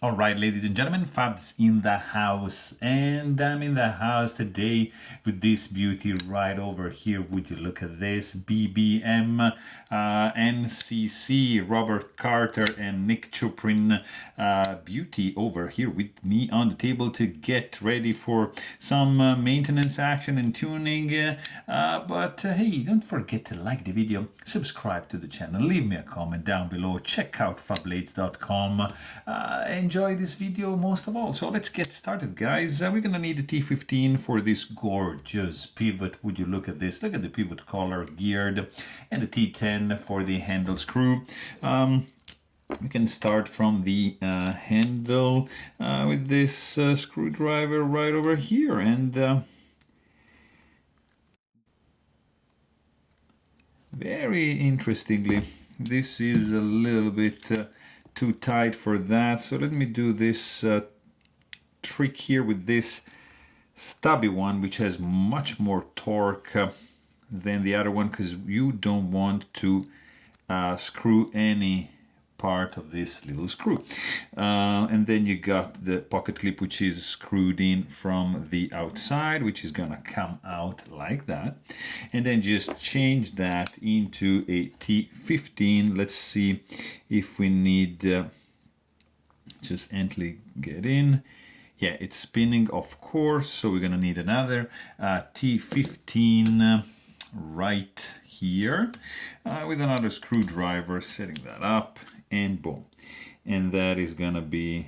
All right, ladies and gentlemen, Fab's in the house, and I'm in the house today with this beauty right over here. Would you look at this? BBM, NCC, Robert Carter, and Nick Chuprin beauty over here with me on the table to get ready for some maintenance action and tuning. But hey, don't forget to like the video, subscribe to the channel, leave me a comment down below, check out fablades.com. Enjoy this video most of all. So let's get started, guys. We're gonna need a T15 for this gorgeous pivot. Would you look at this? Look at the pivot collar geared, and the T10 for the handle screw. We can start from the handle with this screwdriver right over here, and very interestingly, this is a little bit too tight for that. So let me do this trick here with this stubby one, which has much more torque than the other one, because you don't want to screw any part of this little screw. And then you got the pocket clip, which is screwed in from the outside, which is gonna come out like that. And then just change that into a T15. Let's see if we need just gently get in. Yeah, it's spinning, of course, so we're gonna need another T15 right here with another screwdriver, setting that up, and boom. And that is gonna be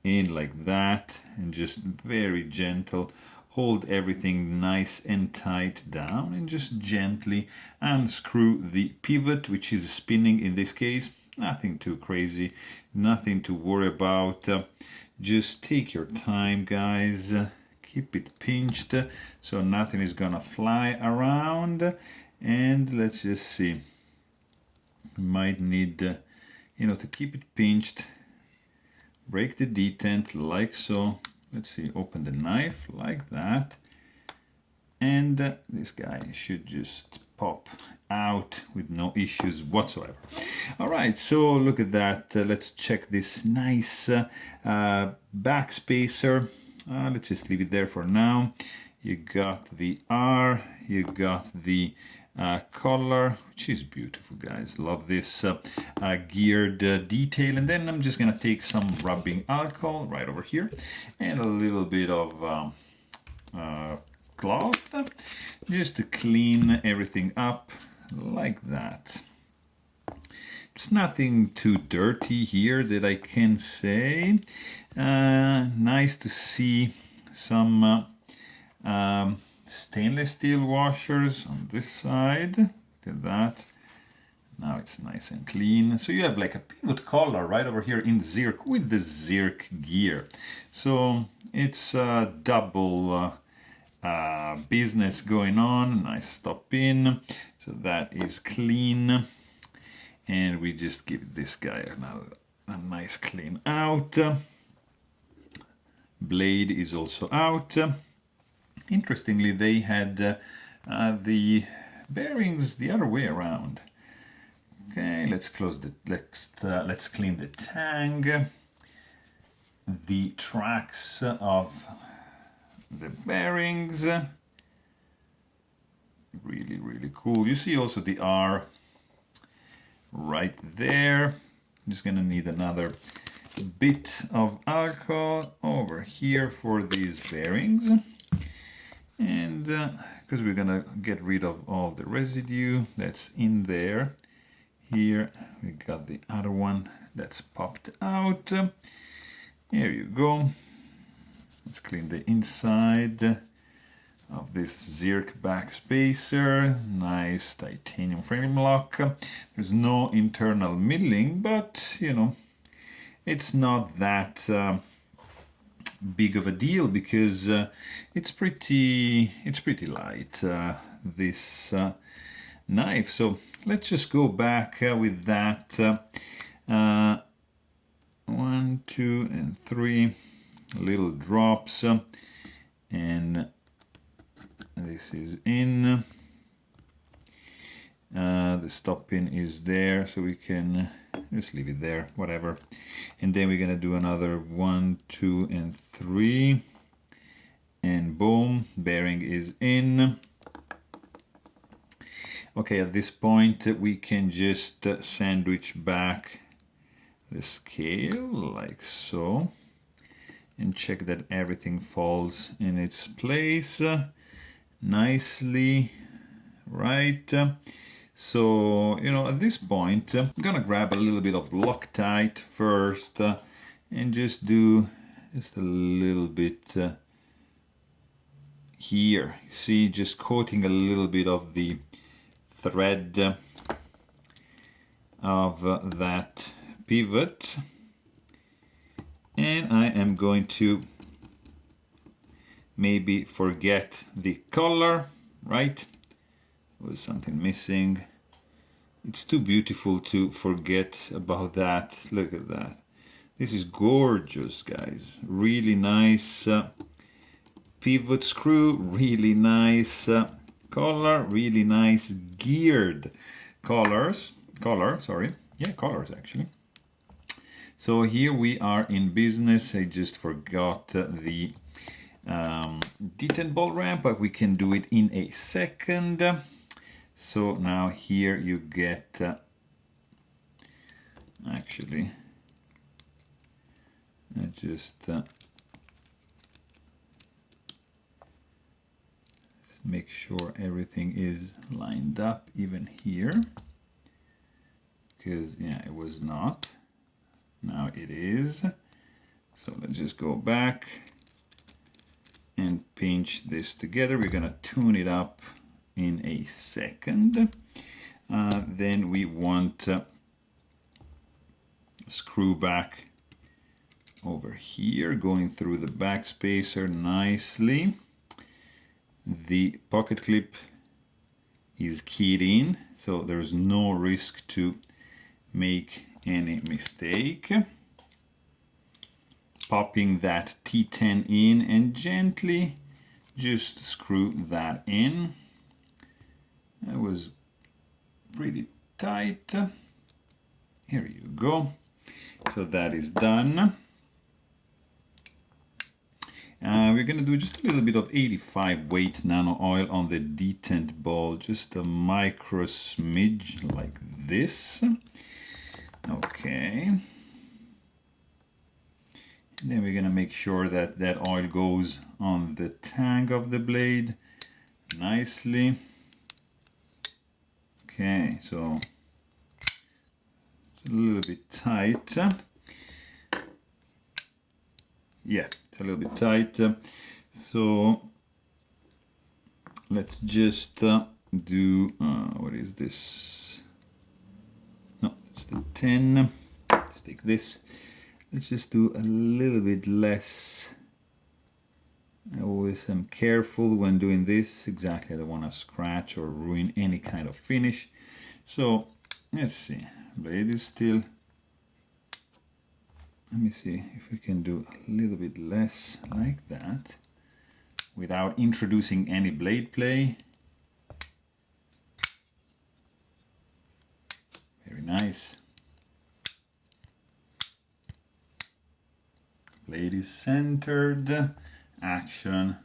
in like that, and just very gentle. Hold everything nice and tight down, and just gently unscrew the pivot, which is spinning in this case. Nothing too crazy, nothing to worry about. Just take your time, guys. Keep it pinched so nothing is gonna fly around. And let's just see. Might need, to keep it pinched. Break the detent like so. Let's see, open the knife like that. And this guy should just pop out with no issues whatsoever. All right, so look at that. Let's check this nice back spacer. Let's just leave it there for now. You got the R, you got the collar, which is beautiful, guys. Love this geared detail. And then I'm just gonna take some rubbing alcohol right over here and a little bit of cloth just to clean everything up like that. It's nothing too dirty here that I can say. Nice to see some stainless steel washers on this side. Look at that. Now it's nice and clean. So you have like a pivot collar right over here in Zirc with the Zirc gear. So it's a double business going on. Nice stop in. So that is clean. And we just give this guy a nice clean out. Blade is also out. Interestingly, they had the bearings the other way around. Okay, let's close the let's clean the tang. The tracks of the bearings. Really, really cool. You see also the R right there. I'm just gonna need another bit of alcohol over here for these bearings. And because we're gonna get rid of all the residue that's in there. Here we got the other one that's popped out. Here you go. Let's clean the inside of this Zirc back spacer. Nice titanium frame lock. There's no internal milling, but it's not that big of a deal because it's pretty light, this knife. So let's just go back with that 1, 2, and 3 little drops, and this is in. The stop pin is there, so we can just leave it there, whatever. And then we're gonna do another 1, 2, and 3, and boom, bearing is in. Okay, at this point we can just sandwich back the scale like so, and check that everything falls in its place nicely, right? So, you know, at this point, I'm gonna grab a little bit of Loctite first and just do just a little bit here. See, just coating a little bit of the thread of that pivot. And I am going to maybe forget the color, right? There was something missing. It's too beautiful to forget about that. Look at that. This is gorgeous, guys. Really nice pivot screw, really nice collar, really nice geared collars. Collars actually. So here we are in business. I just forgot the detent ball ramp, but we can do it in a second. So now here you get actually I just make sure everything is lined up even here, because yeah, it was not. Now it is. So let's just go back and pinch this together. We're gonna tune it up in a second. Then we want screw back over here, going through the back spacer nicely. The pocket clip is keyed in, so there's no risk to make any mistake. Popping that T10 in and gently just screw that in. That was pretty tight. Here you go. So that is done. We're going to do just a little bit of 85 weight nano oil on the detent ball, just a micro smidge like this. Okay. And then we're going to make sure that that oil goes on the tang of the blade nicely. Okay, so it's a little bit tight. Yeah, it's a little bit tight. So let's just do, what is this? No, it's the 10. Let's take this. Let's just do a little bit less. I always am careful when doing this. Exactly, I don't want to scratch or ruin any kind of finish. So let's see, blade is still. Let me see if we can do a little bit less like that without introducing any blade play. Very nice. Blade is centered, action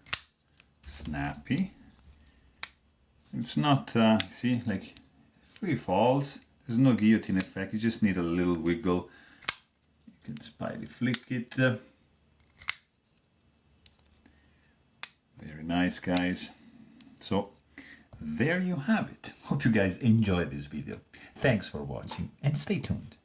snappy. It's not, see, like free falls. There's no guillotine effect, you just need a little wiggle. You can spidey flick it. Very nice, guys. So there you have it. Hope you guys enjoyed this video. Thanks for watching and stay tuned.